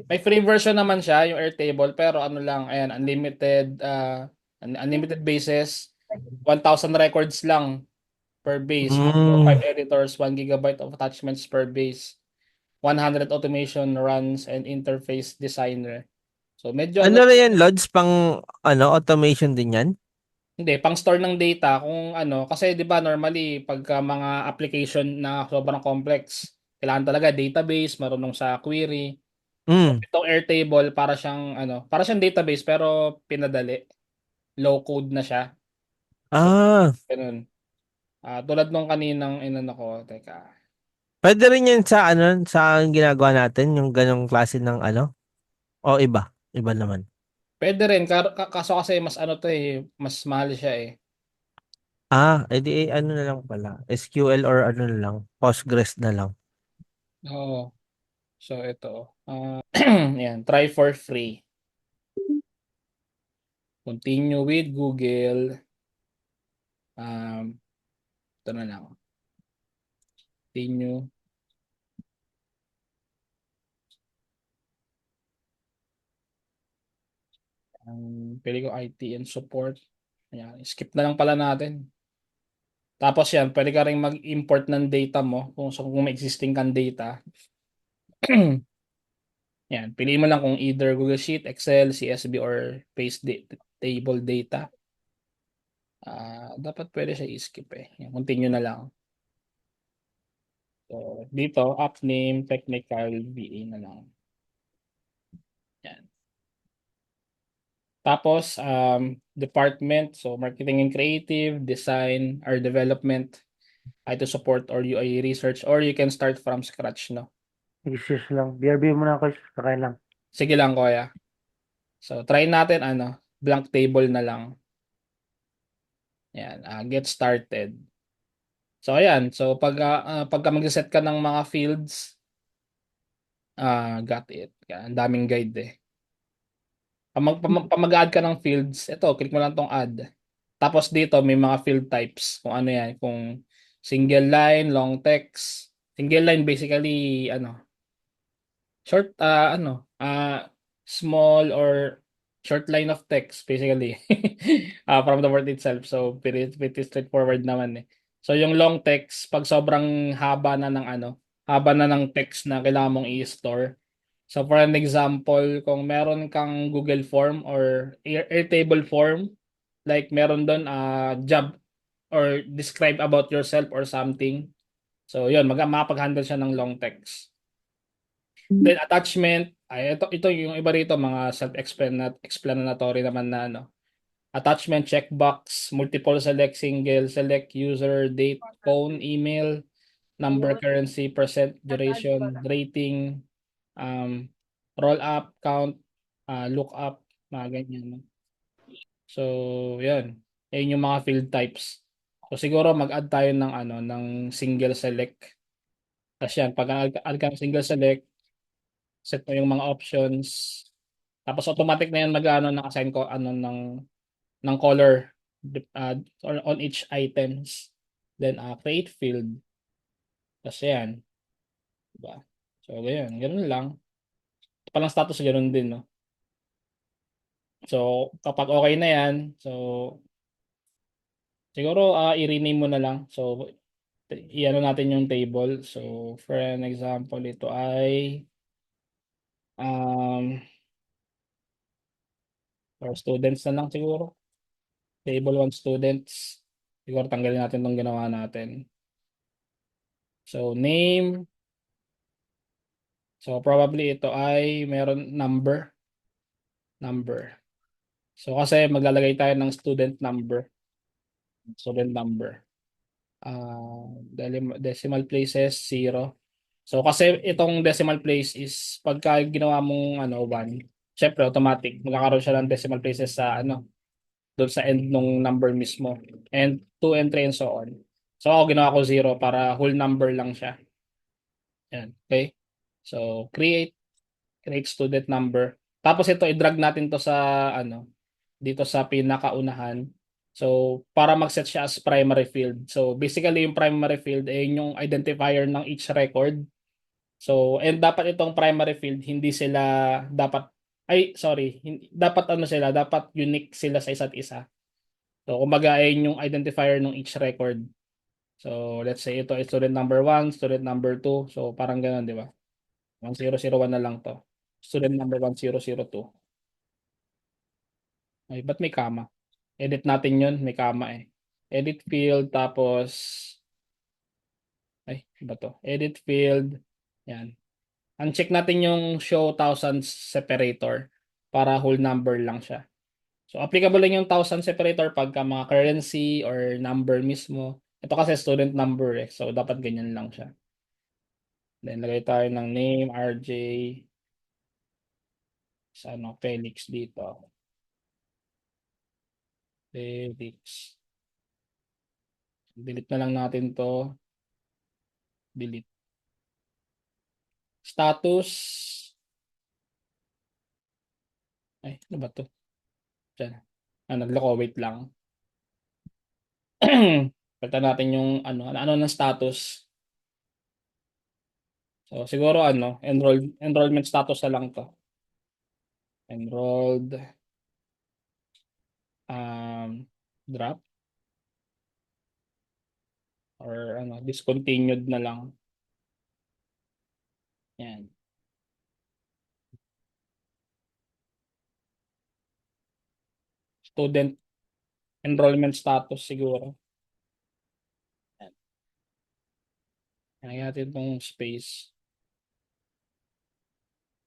May free version naman siya, yung Airtable, pero ano lang, ayan, unlimited basis, 1,000 records lang per base, 5 Mm. editors, 1 gigabyte of attachments per base, 100 automation runs and interface designer. So medyo Ano ano, na yan, Lods? Pang automation din yan? hindi, pang store ng data kung ano, kasi 'di ba normally pagka mga application na sobrang complex, kailangan talaga database, marunong sa query. So Mm. itong Airtable para siyang database pero pinadali, low code na siya. So Ah, ganun. Tulad nung kaninang inano ko, teka. pwede rin yan sa sa ginagawa natin, yung ganong klase ng o iba? Iba naman. Pwede rin kaso kasi mas ano to mas mahal siya eh. Edi ano na lang pala. SQL or ano na lang. Postgres na lang. Oo. So ito. Yan, try for free. Continue with Google. Um, ito na lang. Continue. Pili ko IT and support. Ayan, skip na lang pala natin. Tapos yan, pwede ka rin mag-import ng data mo kung may existing kang data. Yan, piliin mo lang kung either Google Sheet, Excel, CSV, or table data. Dapat pwede siya i-skip eh. Yan, continue na lang. So, dito, app name, technical, VA na lang. Yan. Tapos, department, so marketing and creative, design, or development, IT support, or UI research, or you can start from scratch, no? Issues lang. BRB muna ako, sakay lang. Sige lang, kuya. So, try natin, blank table na lang. Yan, get started. So, ayan. So, pagka mag-set ka ng mga fields, got it. Yan, ang daming guide eh. Pag mag-add ka ng fields, ito, click mo lang tong add. Tapos dito, may mga field types. Kung ano yan, kung single line, long text. Single line, basically, short, small or short line of text, basically, from the word itself. So, pretty straightforward naman eh. So, yung long text, pag sobrang haba na ng text na kailangan mong i-store. So, for an example, kung meron kang Google form or Airtable form, like meron doon job or describe about yourself or something. So, yun, makapag-handle siya ng long text. Then attachment, ito yung iba rito mga self-explanatory naman na Attachment checkbox, multiple select, single select, user, date, phone, email, number, currency, percent, duration, rating, um, roll up, count, look up, mga ganyan. No? So, yan. Yan yung mga field types. So, siguro mag-add tayo ng single select. Tapos yan, pag add ka ng single select, set mo yung mga options. Tapos automatic na yan naka-assign ko ng color on each items. Then create field. Tapos yan, diba? So ganyan, ganun lang. Palang status ganun din, no? So kapag okay na yan, so siguro i-rename mo na lang. So i-ano natin yung table. So for an example, ito ay um for students na lang siguro. Table 1 students. Siguro tanggalin natin tong ginawa natin. So name. So probably ito ay meron number. So kasi maglalagay tayo ng student number. Decimal places 0. So kasi itong decimal place is pagka ginawa mong 1, syempre automatic magkakaroon siya ng decimal places sa doon sa end ng number mismo. And 2 and 3 and so on. So ako ginawa ko 0 para whole number lang siya. Yan, okay? So create student number. Tapos ito i-drag natin to sa dito sa pinakaunahan. So para mag-set siya as primary field. So basically yung primary field ay yung identifier ng each record. So, and dapat itong primary field, hindi sila dapat, ay, sorry, dapat ano sila, dapat unique sila sa isa't isa. So, kumbaga, ayun yung identifier ng each record. So, let's say ito is student number 1, student number 2. So, parang ganun, di ba? 1001 na lang to. Student number 1002. Ay, ba't may comma? Edit natin yun, may comma eh. Edit field, tapos, ay, iba to? Edit field, yan. Uncheck natin yung show thousands separator para whole number lang siya. So, applicable lang yung thousand separator pagka mga currency or number mismo. Ito kasi student number eh. So, dapat ganyan lang siya. Then, lagay tayo ng name, RJ, sa ano, Felix dito. Felix. Delete na lang natin to. Delete. Status. Ay, ano ba to? Diyan. Nagloko, wait lang. Pagka natin yung ano ng status. So, siguro enrollment status na lang to. Enrolled, drop, or discontinued na lang. Yan. Student enrollment status siguro. Yan. Yan natin itong space.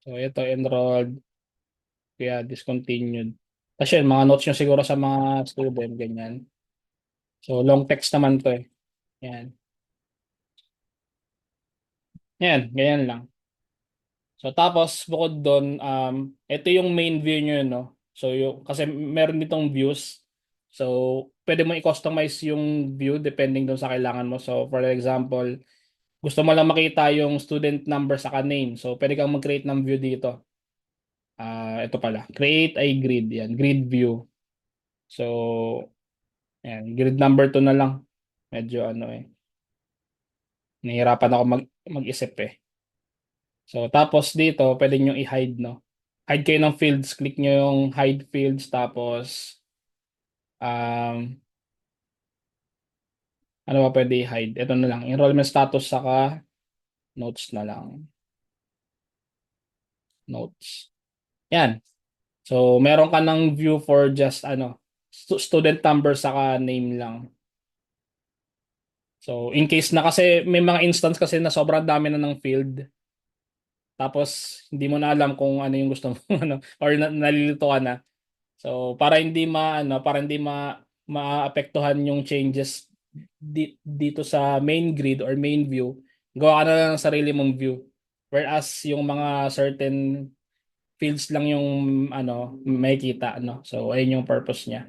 So, ito enrolled, kaya discontinued. Tapos yun, mga notes nyo siguro sa mga student, ganyan. So, long text naman to eh. Yan. Yan, ganyan lang. So, tapos, bukod doon, ito yung main view nyo, no? So, kasi meron ditong views. So, pwede mo i-customize yung view depending doon sa kailangan mo. So, for example, gusto mo lang makita yung student number saka name. So, pwede kang mag-create ng view dito. Ito pala. Create a grid. Yan. Grid view. So, yan. Grid number 2 na lang. Medyo nahihirapan ako mag-isip eh. So, tapos dito, pwede nyo i-hide, no? Hide kayo ng fields. Click nyo yung hide fields. Tapos, ano ba pwede i-hide? Ito na lang. Enrollment status saka notes na lang. Notes. Yan. So, meron ka ng view for just student number saka name lang. So, in case na kasi may mga instance kasi na sobrang dami na ng field. Tapos, hindi mo na alam kung ano yung gusto mo, or nalilito ka na. So, para hindi maapektuhan yung changes dito sa main grid or main view, gawa ka na lang ng sarili mong view. Whereas yung mga certain fields lang yung makikita, no? So, ayun yung purpose niya.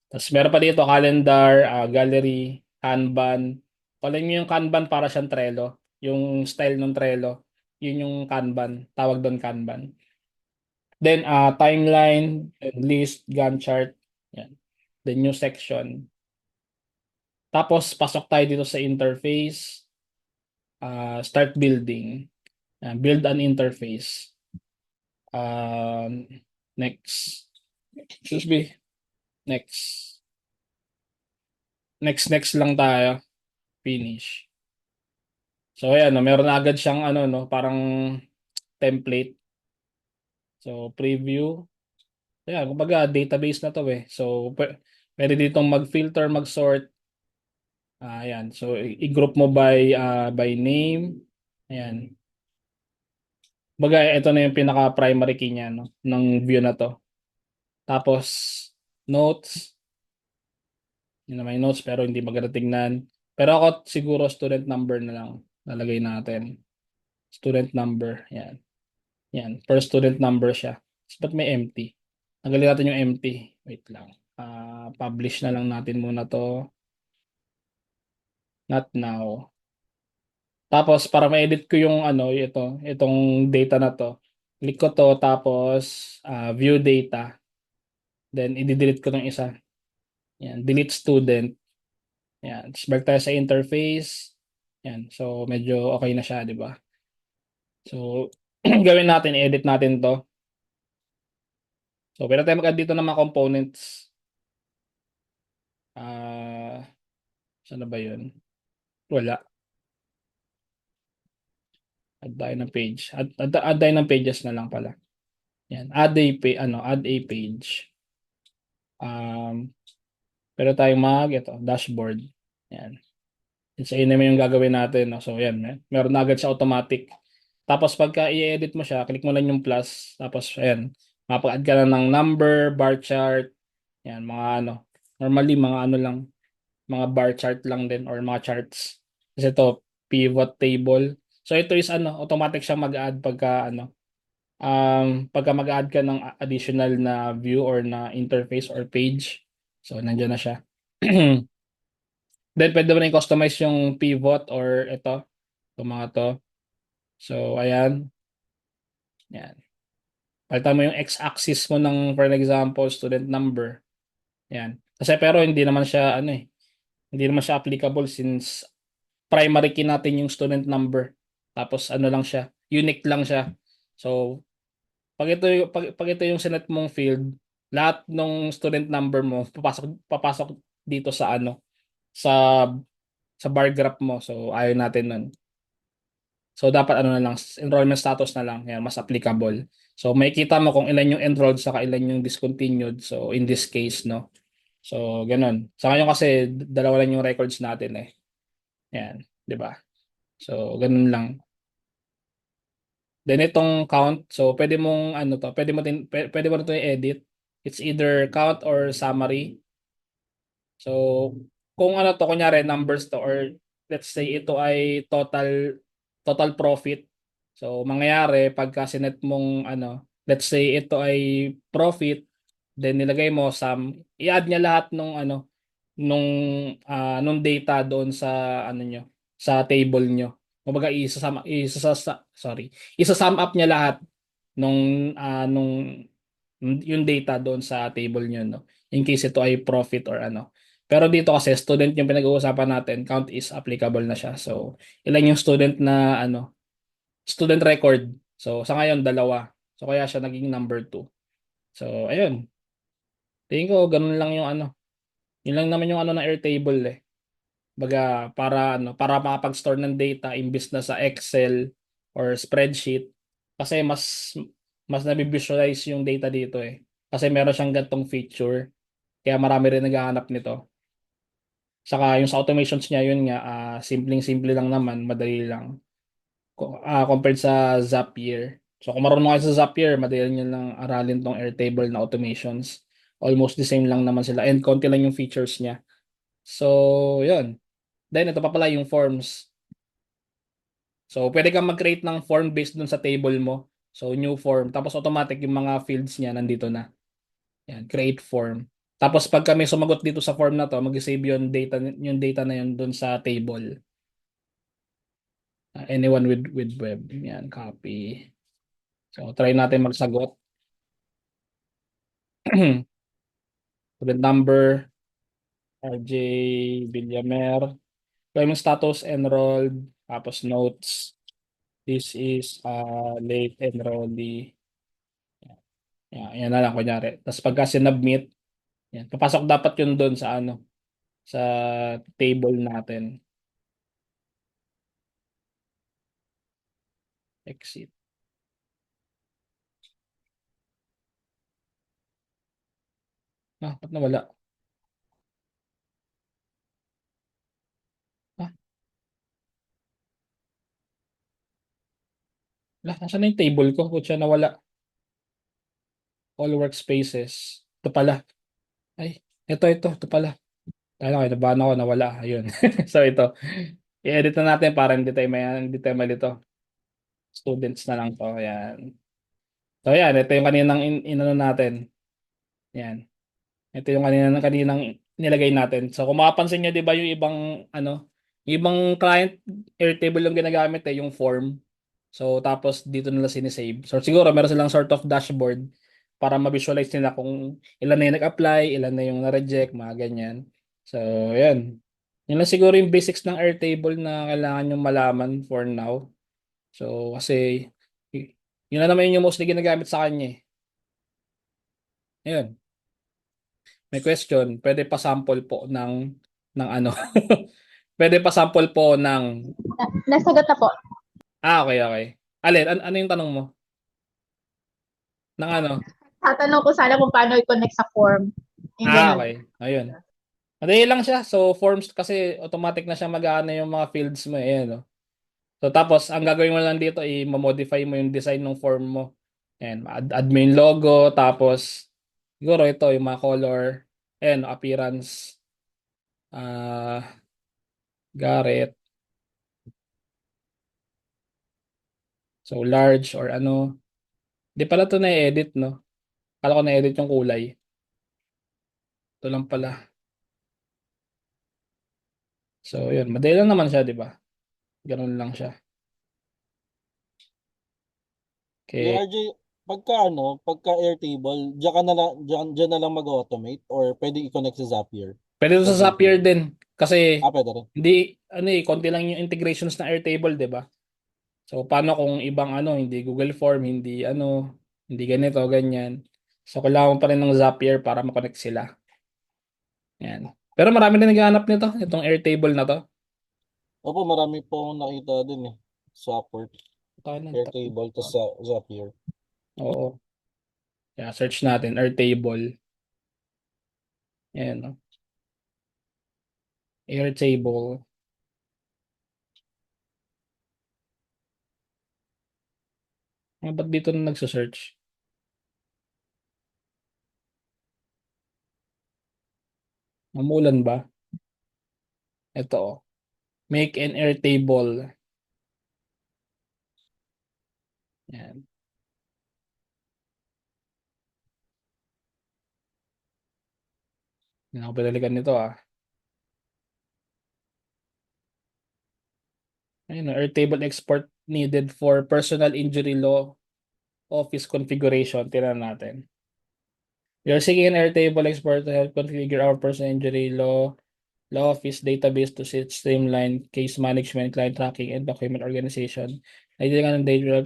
Tapos meron pa dito calendar, gallery, Kanban. Pala mo yung Kanban para siyang Trello. Yung style ng Trello, yun yung Kanban. Tawag doon Kanban. Then timeline, and list, Gantt chart. Yan. The new section. Tapos pasok tayo dito sa interface. Start building. Build an interface. Next. Excuse me. Next. Next lang tayo. Finish. So ayan, meron na agad siyang parang template. So preview. Ayan, kumbaga database na to eh. So pwede ditong mag-filter, mag-sort. Ayan. So i-group mo by name. Ayan. Kumbaga ito na yung pinaka-primary key niya ng view na to. Tapos notes. Yun na may notes pero hindi maganda tingnan. Pero ako siguro student number na lang lalagay natin. Student number. Yan. Yan. Per student number siya. Ba't may empty? Tanggalin natin yung empty. Wait lang. Publish na lang natin muna to. Not now. Tapos para ma-edit ko yung itong data na to. Click ko to tapos view data. Then i-delete ko ng isa. Yan, delete student. Yan. Tapos balik tayo sa interface. Yan. So medyo okay na siya, di ba? So, gawin natin, edit natin to. So, pwede tayo mag-add dito ng mga components. Saan na ba yun? Wala. Add tayo ng page. Add tayo ng pages na lang pala. Yan. Add a page. Pero tayo ito, dashboard. Yan. Sa naman yung gagawin natin. No? So, yan. Meron na agad siya automatic. Tapos, pagka i-edit mo siya, click mo lang yung plus. Tapos, ayan. Mapag-add ka na ng number, bar chart. Yan, mga ano. Normally, mga ano lang. Mga bar chart lang din or mga charts. Kasi ito, pivot table. So, ito is ano, automatic siya mag-add pagka mag-add ka ng additional na view or na interface or page. So, nandiyan na siya. Then, pwede mo rin customize yung pivot or itong mga to. So, ayan. Yan. Palitan mo yung x-axis mo ng, for example, student number. Yan. Kasi pero hindi naman siya, hindi naman siya applicable since primary key natin yung student number. Tapos, lang siya, unique lang siya. So, pag ito yung sinet mong field, lahat ng student number mo, papasok dito sa sa bar graph mo. So, ayaw natin nun. So, dapat na lang, enrollment status na lang. Yan, mas applicable. So, makikita mo kung ilan yung enrolled saka ilan yung discontinued. So, in this case, no? So, ganun. Sa ngayon kasi, dalawa lang yung records natin eh. Yan, di ba? So, ganun lang. Then, itong count. So, pwede mong, pwede mo na ito i-edit. It's either count or summary. So, kung kunyari, numbers to, or let's say ito ay total profit. So, mangyayari, pagka sinet mong, let's say ito ay profit, then nilagay mo i-add niya lahat nung, nung data doon sa, nyo, sa table nyo. Kumbaga, isa-sum up niya lahat nung yung data doon sa table nyo, no? In case ito ay profit or ano. Pero dito kasi student yung pinag-uusapan natin, count is applicable na siya. So, ilan yung student na student record. So, sa ngayon dalawa. So, kaya siya naging number 2. So, ayun. Tingin ko ganun lang yung yun lang naman yung ng Airtable eh. Baga para makapag-store ng data imbis na sa Excel or spreadsheet kasi mas nabivisualize yung data dito eh. Kasi meron siyang gantong feature kaya marami rin naghahanap nito. Saka yung sa automations niya yun nga simpleng-simple lang naman, madali lang. Compared sa Zapier. So kung marunong kayo sa Zapier, madali nyo lang aralin tong Airtable na automations. Almost the same lang naman sila and konti lang yung features niya. So, yun. Then, ito pa pala yung forms. So, pwede kang mag-create ng form based dun sa table mo. So, new form. Tapos, automatic yung mga fields niya nandito na. Yan, create form. Tapos, pag kami sumagot dito sa form na to, mag-save yung data na yun dun sa table. Anyone with web. Yan, copy. So, try natin magsagot. Student number, RJ Villamer. Employment status, enrolled. Tapos, notes. This is late enrollee. Yan na lang kunyari. Tapos pagka sinubmit, yan, papasok dapat yun doon sa sa table natin. Exit. Ba't nawala? Ah, nasaan na yung table ko? Kung siya nawala. All workspaces. Ito pala. Ay, ito pala. Kayo, nabahan ako, nawala. Ayun. So ito. I-edit na natin para hindi tayo malito. Students na lang to. Ayan. So yan, ito yung kaninang inano natin. Yan. Ito yung kaninang nilagay natin. So kung mapapansin nyo, 'di ba yung yung ibang client Airtable yung ginagamit yung form. So tapos dito nila sinisave. So siguro meron silang sort of dashboard para ma-visualize nila kung ilan na yung nag-apply, ilan na yung na-reject, mga ganyan. So, yan. Yun lang siguro yung basics ng Airtable na kailangan yung malaman for now. So, kasi Yun na naman yung mostly ginagamit sa kanya eh. Ayun. May question. Pwede pa sample po ng ano. Pwede pa sample po ng Nasagot na po. okay, okay. Alin, ano yung tanong mo? Ng ano? Tatanong ko sana kung paano i-connect sa form. Yung ganun. Okay. Ayun. Madali lang siya. So, forms kasi automatic na siya mag-aano yung mga fields mo. Ayan, no? So, tapos, ang gagawin mo lang dito, i-modify mo yung design ng form mo. Ayan, add mo yung logo, tapos, siguro ito, yung mga color, ayan, appearance, Garrett. So, large or ano. Di pala ito na-edit, no? Kala ko na-edit yung kulay. Ito lang pala. So, yun. Madali lang naman siya, di ba? Ganun lang siya. Yung Okay. RJ, pagka Airtable, diyan na lang mag-automate or pwede i-connect sa Zapier. Pwede ito Sa sa Zapier Airtable. din. Kasi, Pwede rin. hindi, ano konti lang yung integrations na Airtable, di ba? So, paano kung ibang hindi Google Form, hindi ganito, ganyan. So, kailangan mo pa rin ng Zapier para makonect sila. Yan. Pero marami na naghahanap nito, itong Airtable na to. Opo, marami po akong nakita din eh. Sa Upwork, Tayo ng Airtable, to sa Zapier. Oo. Kaya search natin, Airtable. Yan, no? Airtable. Ba't dito na nagsa-search? Mamulan ba? Ito, oh. Make an Airtable. Yan. Hindi na ako pinalikan nito, ah. Ayun, Airtable export needed for personal injury law office configuration. Tira natin. We are seeking an Airtable export to help configure our personal injury law office database to streamline case management, client tracking, and document organization. Ideal ng data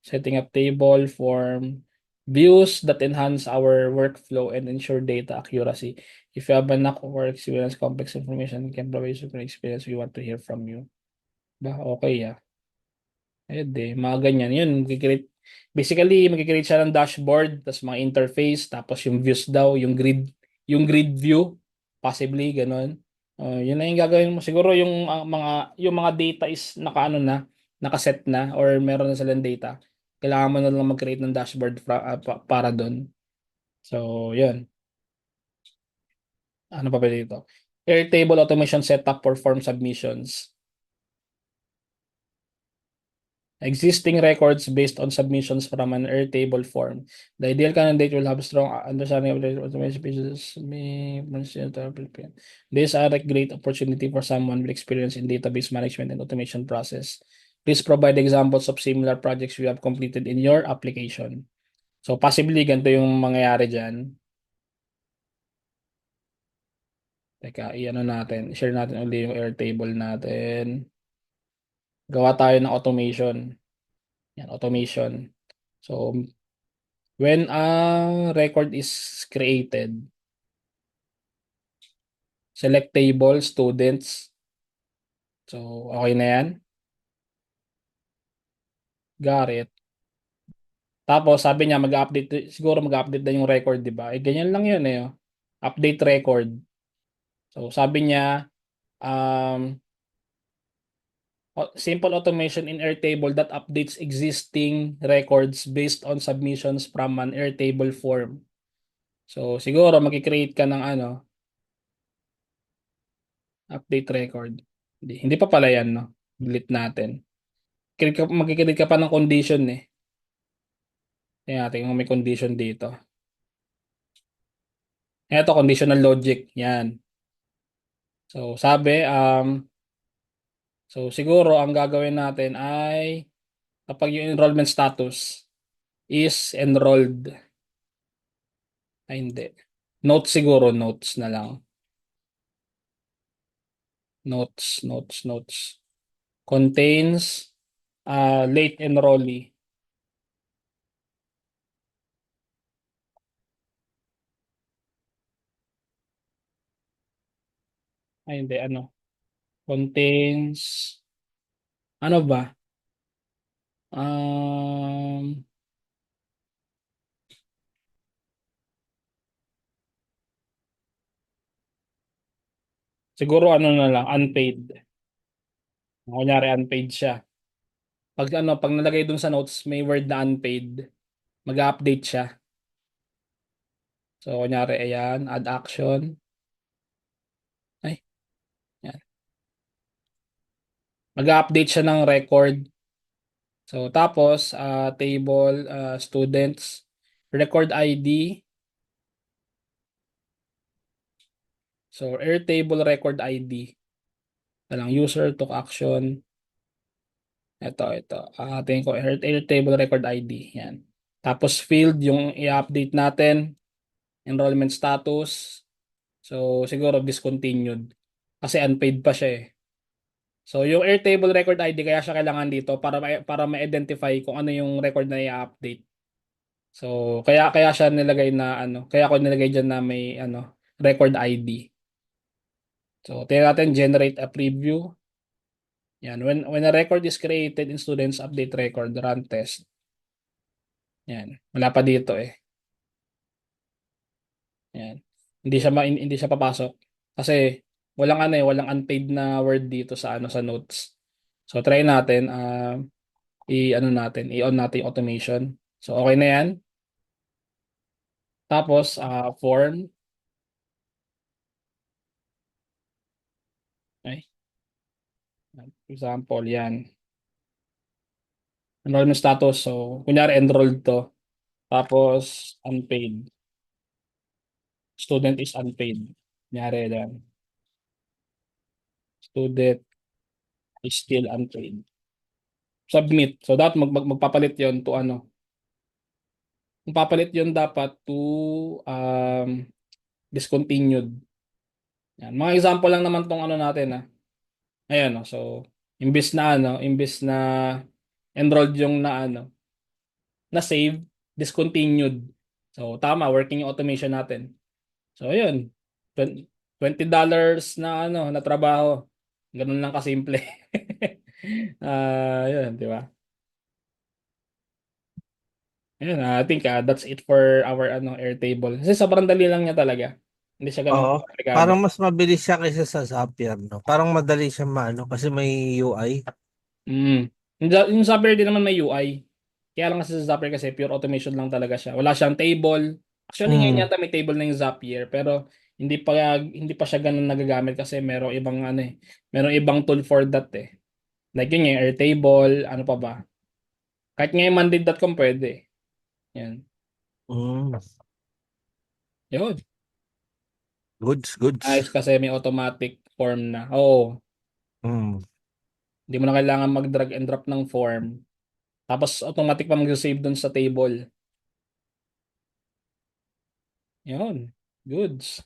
setting up table, form, views that enhance our workflow and ensure data accuracy. If you have a knack or experience complex information, can provide super experience. We want to hear from you. Ba, okay ah. Ayun mga ganyan. Yun, basically, magkikreate siya ng dashboard, tapos mga interface, tapos yung views daw, yung grid view, possibly, ganun. Yun na yung gagawin mo. Siguro yung mga data is nakaano na, nakaset na, or meron na silang data. Kailangan mo na lang mag-create ng dashboard para doon. So, yun. Ano pa ba dito? Airtable automation setup for form submissions. Existing records based on submissions from an Airtable form. The ideal candidate will have strong understanding of the automation pages. These are a great opportunity for someone with experience in database management and automation process. Please provide examples of similar projects you have completed in your application. So possibly ganito yung mangyayari dyan. Teka, share natin ulit yung Airtable natin. Gawa tayo ng automation. Yan, automation. So, when a record is created, select table, students. So, okay na yan. Got it. Tapos, sabi niya, siguro mag-update na yung record, di ba? Ganyan lang yun eh. Oh. Update record. So, sabi niya, simple automation in Airtable that updates existing records based on submissions from an Airtable form. So, siguro, mag-create ka ng update record. Hindi pa pala yan, no? Delete natin. Magkikreate ka pa ng condition eh. Tingnan natin kung may condition dito. Ito, conditional logic. Yan. So, siguro, ang gagawin natin ay kapag yung enrollment status is enrolled. Ay, hindi. Notes siguro, notes na lang. Notes. Contains late enrollee. Ay, hindi, ano. Contains, ano ba? Um, siguro ano na lang, unpaid. Kunyari, unpaid siya. Pag nalagay dun sa notes, may word na unpaid, mag-update siya. So, kunyari, ayan, add action. Ay, yan. Mag-update siya ng record. So, tapos, table, students, record ID. So, Airtable record ID. Talang user took action. Ito. Tingin ko, Airtable record ID. Yan. Tapos, field, yung i-update natin. Enrollment status. So, siguro discontinued. Kasi unpaid pa siya eh. So, yung Airtable record ID, kaya siya kailangan dito para ma-identify kung ano yung record na i-update. So, kaya siya nilagay na ano, kaya ako nilagay diyan na may ano, record ID. So, tingnan natin generate a preview. Yan, when a record is created in students update record run test. Yan, wala pa dito eh. Yan. Hindi siya papasok kasi walang ano eh, walang unpaid na word dito sa ano sa notes. So, try natin i-on natin yung automation. So, okay na 'yan. Tapos form. Ay, example, yan. Enrollment status. So, kunyari enrolled to. Tapos, unpaid. Student is unpaid. Kunyari lang. Student is still unpaid. Submit. So, dapat magpapalit yon to ano. Magpapalit yon dapat to discontinued. Yan. Mga example lang naman tong ano natin Ayan So, imbis na enrolled yung na ano, na save, discontinued. So, tama, working yung automation natin. So, ayun. $20 na ano, na trabaho. Ganun lang kasimple. Yun, di ba? Ayun, I think that's it for our ano Airtable. Kasi sobrang dali lang niya talaga. Hindi siya ganun Oo. komplikado. Parang mas mabilis siya kaysa sa Zapier, no? Parang madali siya maano kasi may UI. Yung Zapier din naman may UI. Kaya lang kasi sa Zapier kasi pure automation lang talaga siya. Wala siyang table. Actually ngayon Mm. yata may table na yung Zapier pero hindi pa siya ganun nagagamit kasi merong ibang ano merong ibang tool for that eh. Like yun yung Airtable, ano pa ba? Kahit nga yung Monday.com pwede. Yan. Mm. Yun. Goods. Ayos kasi may automatic form na. Oo. Mm. Hindi mo na kailangan mag-drag and drop ng form. Tapos automatic pa mag-save dun sa table. Yun. Goods.